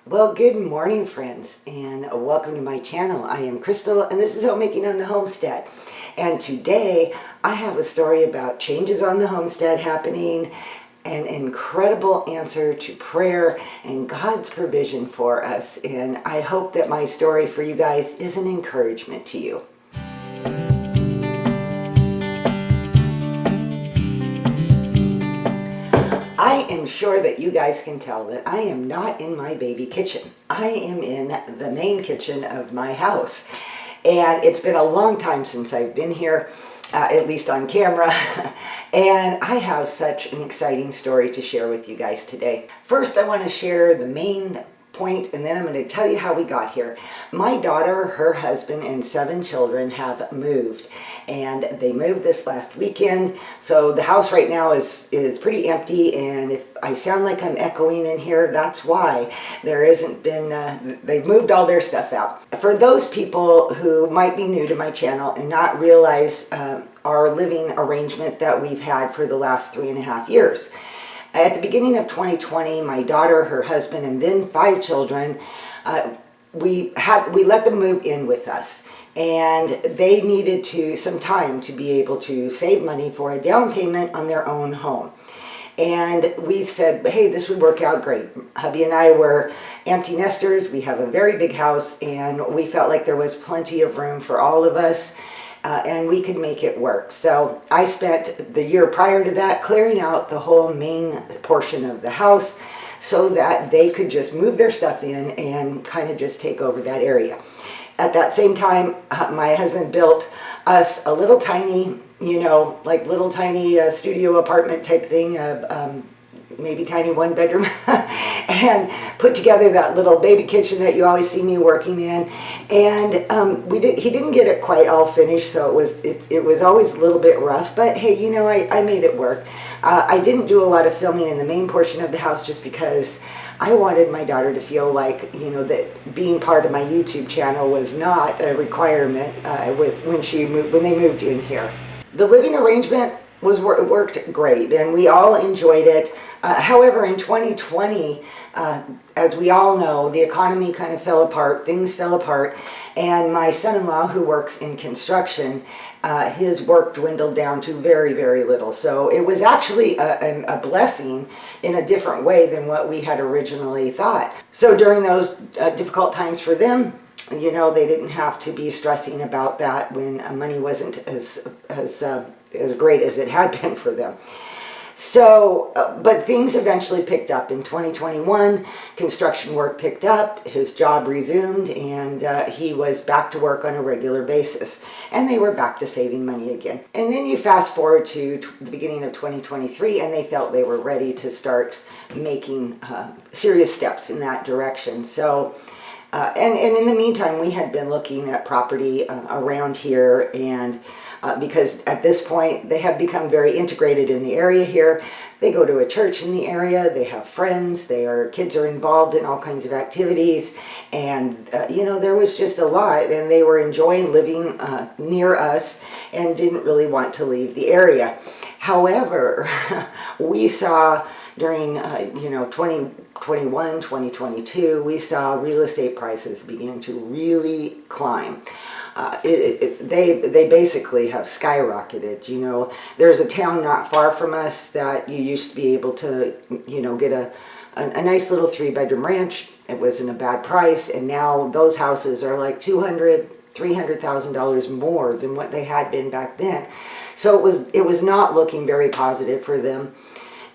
Well, good morning, friends, and welcome to my channel. I am Crystal, and this is Homemaking on the Homestead. And today, I have a story about changes on the homestead happening, an incredible answer to prayer, and God's provision for us. And I hope that my story for you guys is an encouragement to you. I am sure that you guys can tell that I am not in my baby kitchen. I am in the main kitchen of my house. And it's been a long time since I've been here, at least on camera. And I have such an exciting story to share with you guys today. First, I want to share the main point, and then I'm going to tell you how we got here. My daughter, her husband, and 7 children have moved, and they moved this last weekend. So the house right now is pretty empty, and if I sound like I'm echoing in here, that's why. There isn't been, they've moved all their stuff out. For those people who might be new to my channel and not realize our living arrangement that we've had for the last 3.5 years. At the beginning of 2020, my daughter, her husband, and then 5 children, we let them move in with us. And they needed some time to be able to save money for a down payment on their own home. And we said, hey, this would work out great. Hubby and I were empty nesters. We have a very big house, and we felt like there was plenty of room for all of us. And we could make it work. So I spent the year prior to that clearing out the whole main portion of the house so that they could just move their stuff in and kind of just take over that area. At that same time, my husband built us a little tiny, little tiny studio apartment type thing, maybe tiny 1-bedroom, and put together that little baby kitchen that you always see me working in. And he didn't get it quite all finished, so it was always a little bit rough, but hey, I made it work. I didn't do a lot of filming in the main portion of the house just because I wanted my daughter to feel like, that being part of my YouTube channel was not a requirement when they moved in here. The living arrangement worked great, and we all enjoyed it. However, in 2020, as we all know, the economy kind of fell apart, things fell apart, and my son-in-law, who works in construction, his work dwindled down to very, very little. So it was actually a blessing in a different way than what we had originally thought. So during those difficult times for them, they didn't have to be stressing about that when money wasn't as great as it had been for them. So, but things eventually picked up. In 2021, construction work picked up, his job resumed, and he was back to work on a regular basis. And they were back to saving money again. And then you fast forward to the beginning of 2023, and they felt they were ready to start making serious steps in that direction. So, and in the meantime, we had been looking at property around here, and because at this point they have become very integrated in the area here. They go to a church in the area, they have friends, kids are involved in all kinds of activities, and there was just a lot, and they were enjoying living near us and didn't really want to leave the area. However, we saw during 2021, 2022, we saw real estate prices begin to really climb. They basically have skyrocketed. There's a town not far from us that you used to be able to, get a nice little 3-bedroom ranch. It wasn't a bad price, and now those houses are like $300,000 more than what they had been back then. So it was not looking very positive for them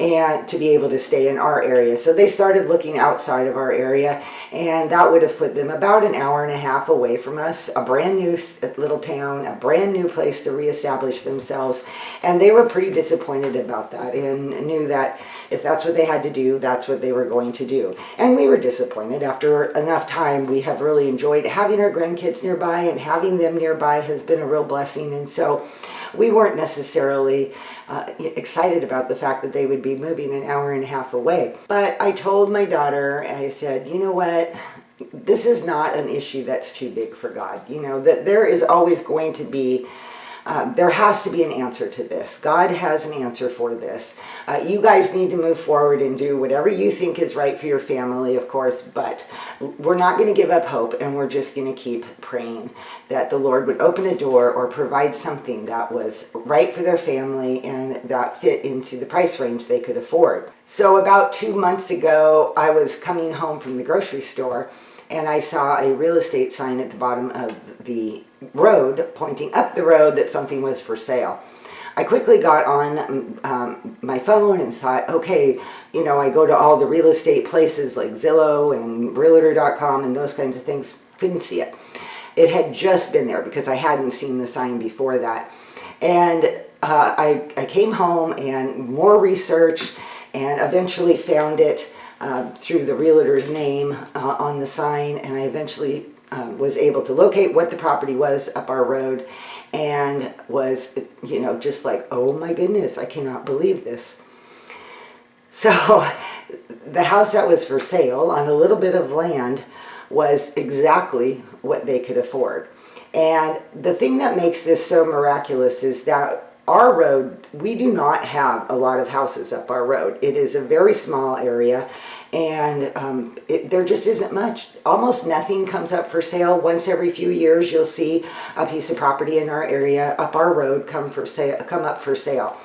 and to be able to stay in our area. So they started looking outside of our area, and that would have put them about an hour and a half away from us, a brand new little town, a brand new place to reestablish themselves. And they were pretty disappointed about that and knew that if that's what they had to do, that's what they were going to do. And we were disappointed. After enough time, we have really enjoyed having our grandkids nearby, and having them nearby has been a real blessing. And so we weren't necessarily excited about the fact that they would be moving an hour and a half away. But I told my daughter, I said, you know what? This is not an issue that's too big for God. That there is always going to be There has to be an answer to this. God has an answer for this. You guys need to move forward and do whatever you think is right for your family, of course, but we're not going to give up hope, and we're just going to keep praying that the Lord would open a door or provide something that was right for their family and that fit into the price range they could afford. So about 2 months ago, I was coming home from the grocery store, and I saw a real estate sign at the bottom of the road pointing up the road that something was for sale. I quickly got on my phone and thought, okay, I go to all the real estate places like Zillow and Realtor.com and those kinds of things. Couldn't see it. It had just been there because I hadn't seen the sign before that. And I came home and more research and eventually found it through the realtor's name on the sign, and I eventually was able to locate what the property was up our road, and was, just like, oh my goodness, I cannot believe this. So the house that was for sale on a little bit of land was exactly what they could afford. And the thing that makes this so miraculous is that our road, we do not have a lot of houses up our road. It is a very small area, and there just isn't much. Almost nothing comes up for sale. Once every few years, you'll see a piece of property in our area up our road come up for sale.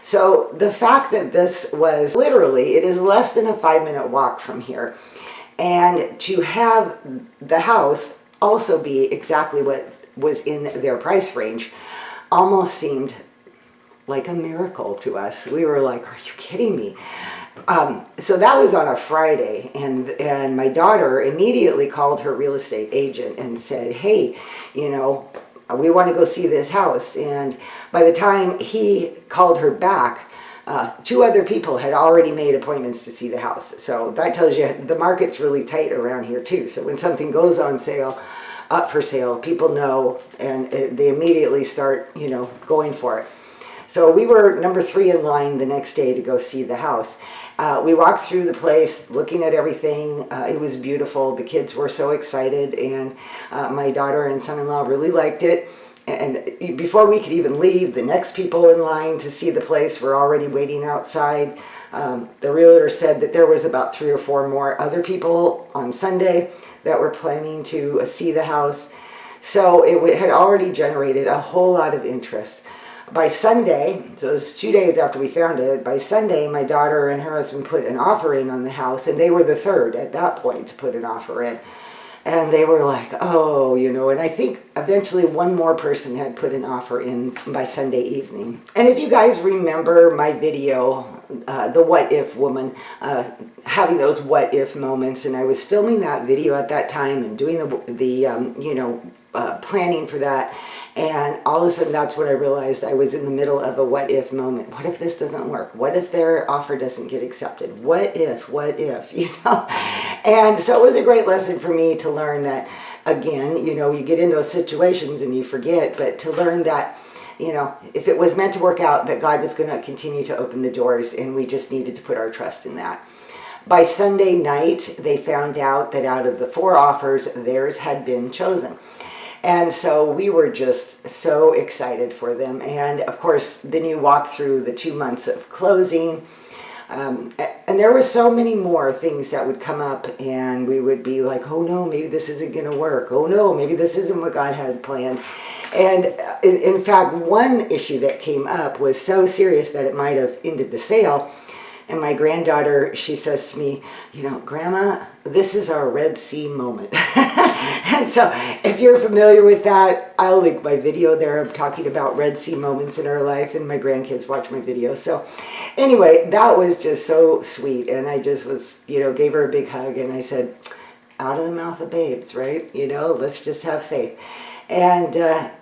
So the fact that this was literally, it is less than a 5-minute walk from here, and to have the house also be exactly what was in their price range almost seemed like a miracle to us. We were like, are you kidding me? So that was on a Friday, and my daughter immediately called her real estate agent and said, hey, we want to go see this house. And by the time he called her back, 2 other people had already made appointments to see the house. So that tells you the market's really tight around here too. So when something goes on sale, up for sale, people know, and they immediately start, going for it. So we were number 3 in line the next day to go see the house. We walked through the place looking at everything. It was beautiful. The kids were so excited, and my daughter and son-in-law really liked it. And before we could even leave, the next people in line to see the place were already waiting outside. The realtor said that there was about 3 or 4 more other people on Sunday that were planning to see the house. So it had already generated a whole lot of interest. By Sunday, so it was 2 days after we found it, by Sunday my daughter and her husband put an offer in on the house, and they were the 3rd at that point to put an offer in. And they were like, oh, and I think eventually one more person had put an offer in by Sunday evening. And if you guys remember my video, the what if woman, having those what if moments, and I was filming that video at that time and doing the planning for that, and all of a sudden that's when I realized I was in the middle of a what if moment. What if this doesn't work? What if their offer doesn't get accepted? What if, And so it was a great lesson for me to learn that, again, you get in those situations and you forget, but to learn that, if it was meant to work out, that God was going to continue to open the doors, and we just needed to put our trust in that. By Sunday night, they found out that out of the 4 offers, theirs had been chosen. And so we were just so excited for them. And of course, then you walk through the 2 months of closing. And there were so many more things that would come up, and we would be like, oh no, maybe this isn't going to work. Oh no, maybe this isn't what God had planned. And in fact, one issue that came up was so serious that it might have ended the sale. And my granddaughter, she says to me, Grandma, this is our Red Sea moment. And so if you're familiar with that, I'll link my video there. I'm talking about Red Sea moments in our life, and my grandkids watch my video. So anyway, that was just so sweet. And I just was, gave her a big hug, and I said, out of the mouth of babes, right? Let's just have faith. And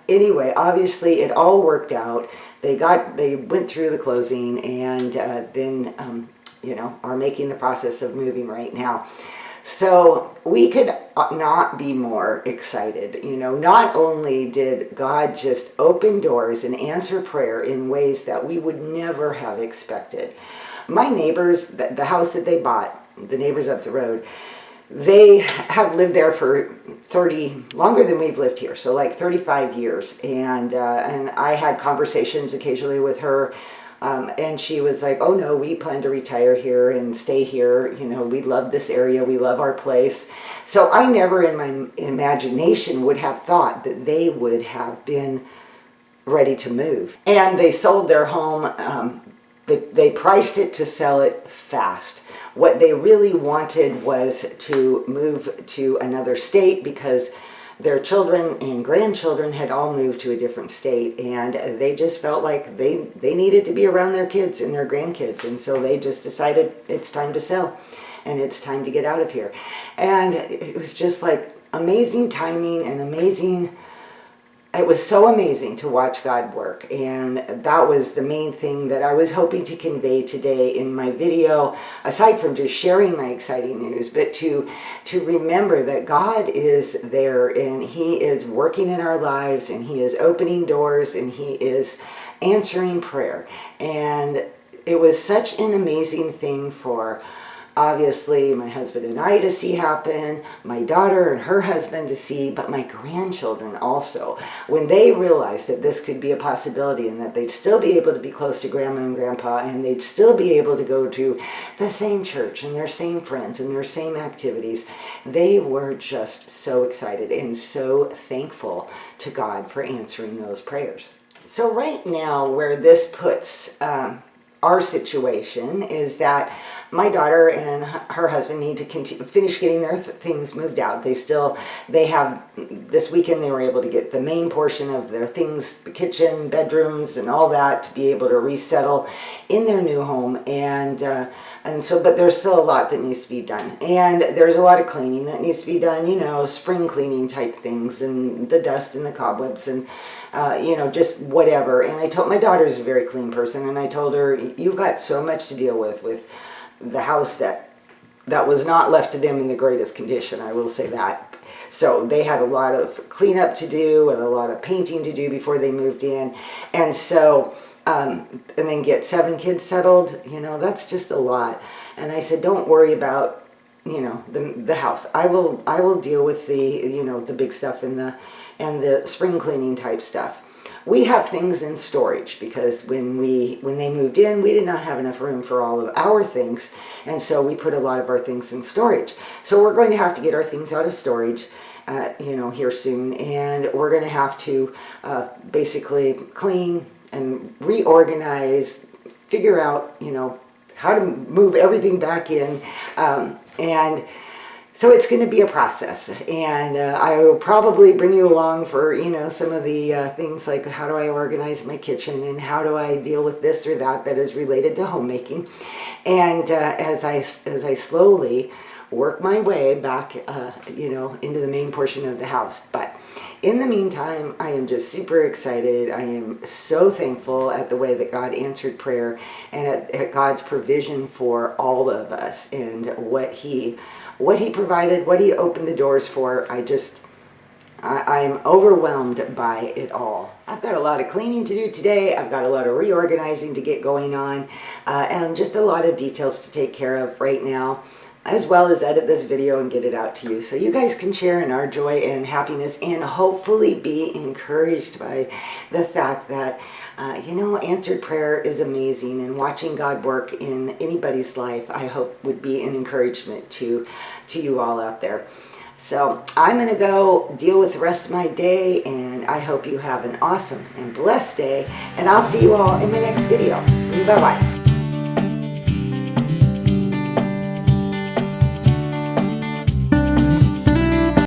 anyway, obviously it all worked out. They went through the closing, and then are making the process of moving right now. So we could not be more excited. Not only did God just open doors and answer prayer in ways that we would never have expected. My neighbors, the house that they bought, the neighbors up the road, they have lived there for longer than we've lived here, so like 35 years. And I had conversations occasionally with her, and she was like, oh no, we plan to retire here and stay here. You know, we love this area, we love our place. So I never in my imagination would have thought that they would have been ready to move. And they sold their home. They priced it to sell it fast. What they really wanted was to move to another state because their children and grandchildren had all moved to a different state, and they just felt like they needed to be around their kids and their grandkids, and so they just decided it's time to sell and it's time to get out of here. And it was just like amazing timing and amazing. It was so amazing to watch God work, and that was the main thing that I was hoping to convey today in my video, aside from just sharing my exciting news, but to remember that God is there and He is working in our lives and He is opening doors and He is answering prayer. And it was such an amazing thing for obviously my husband and I to see happen, my daughter and her husband to see, but my grandchildren also. When they realized that this could be a possibility and that they'd still be able to be close to grandma and grandpa and they'd still be able to go to the same church and their same friends and their same activities, they were just so excited and so thankful to God for answering those prayers. So right now, where this puts our situation is that my daughter and her husband need to finish getting their things moved out. They have, this weekend they were able to get the main portion of their things, the kitchen, bedrooms, and all that to be able to resettle in their new home. And so, but there's still a lot that needs to be done. And there's a lot of cleaning that needs to be done, you know, spring cleaning type things and the dust and the cobwebs and, you know, just whatever. And I told, my daughter's a very clean person, and I told her, you've got so much to deal with the house that was not left to them in the greatest condition, I will say that. So they had a lot of cleanup to do and a lot of painting to do before they moved in. And so, and then get 7 kids settled, you know, that's just a lot. And I said, don't worry about, you know, the house. I will deal with the, you know, the big stuff and the spring cleaning type stuff. We have things in storage because when they moved in, we did not have enough room for all of our things, and so we put a lot of our things in storage. So we're going to have to get our things out of storage, you know, here soon, and we're going to have to basically clean and reorganize, figure out, you know, how to move everything back in, and so it's going to be a process, and I will probably bring you along for, you know, some of the things like how do I organize my kitchen and how do I deal with this or that is related to homemaking. And as I slowly work my way back, you know, into the main portion of the house. But in the meantime, I am just super excited. I am so thankful at the way that God answered prayer and at God's provision for all of us and what He provided, what He opened the doors for. I'm overwhelmed by it all. I've got a lot of cleaning to do today. I've got a lot of reorganizing to get going on, and just a lot of details to take care of right now, as well as edit this video and get it out to you so you guys can share in our joy and happiness and hopefully be encouraged by the fact that you know, answered prayer is amazing, and watching God work in anybody's life, I hope, would be an encouragement to you all out there. So I'm going to go deal with the rest of my day, and I hope you have an awesome and blessed day, and I'll see you all in my next video. Bye-bye.